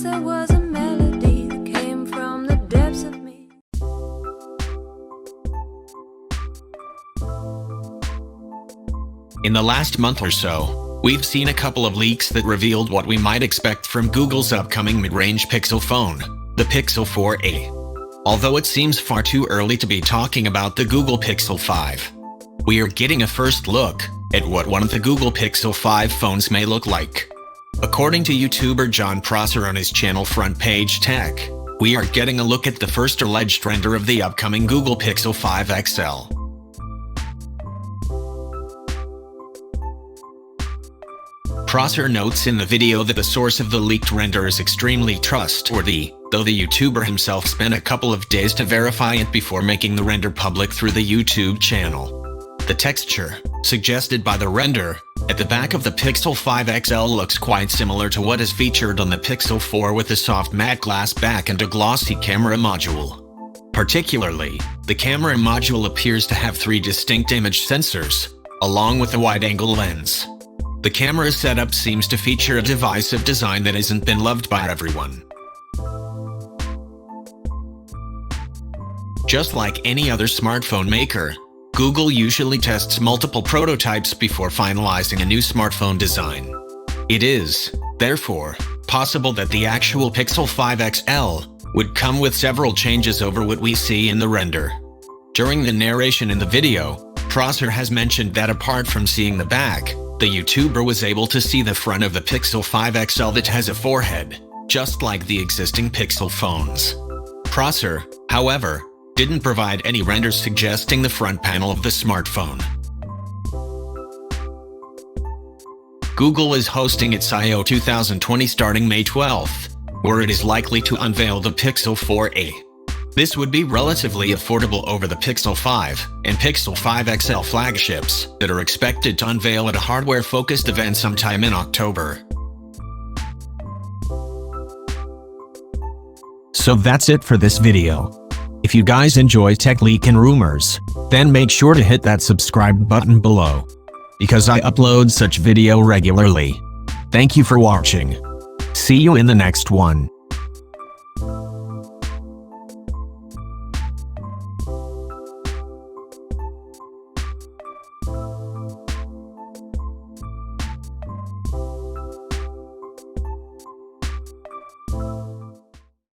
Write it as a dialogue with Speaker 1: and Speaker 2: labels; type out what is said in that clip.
Speaker 1: guess there was a melody that came from the depths of me.
Speaker 2: In the last month or so, we've seen a couple of leaks that revealed what we might expect from Google's upcoming mid-range Pixel phone, the Pixel 4a. Although it seems far too early to be talking about the Google Pixel 5, we are getting a first look at what one of the Google Pixel 5 phones may look like. According to YouTuber John Prosser on his channel Front Page Tech, we are getting a look at the first alleged render of the upcoming Google Pixel 5 XL. Prosser notes in the video that the source of the leaked render is extremely trustworthy, though the YouTuber himself spent a couple of days to verify it before making the render public through the YouTube channel. The texture suggested by the render at the back of the Pixel 5 XL looks quite similar to what is featured on the Pixel 4 with a soft matte glass back and a glossy camera module. Particularly, the camera module appears to have 3 distinct image sensors, along with a wide-angle lens. The camera setup seems to feature a divisive design that hasn't been loved by everyone. Just like any other smartphone maker, Google usually tests multiple prototypes before finalizing a new smartphone design. It is, therefore, possible that the actual Pixel 5 XL would come with several changes over what we see in the render. During the narration in the video, Prosser has mentioned that apart from seeing the back, the YouTuber was able to see the front of the Pixel 5 XL that has a forehead, just like the existing Pixel phones. Prosser, however, didn't provide any renders suggesting the front panel of the smartphone. Google is hosting its I/O 2020 starting May 12th, where it is likely to unveil the Pixel 4a. This would be relatively affordable over the Pixel 5 and Pixel 5 XL flagships that are expected to unveil at a hardware-focused event sometime in October.
Speaker 3: So that's it for this video. If you guys enjoy tech leak and rumors, then make sure to hit that subscribe button below, because I upload such video regularly. Thank you for watching. See you in the next one.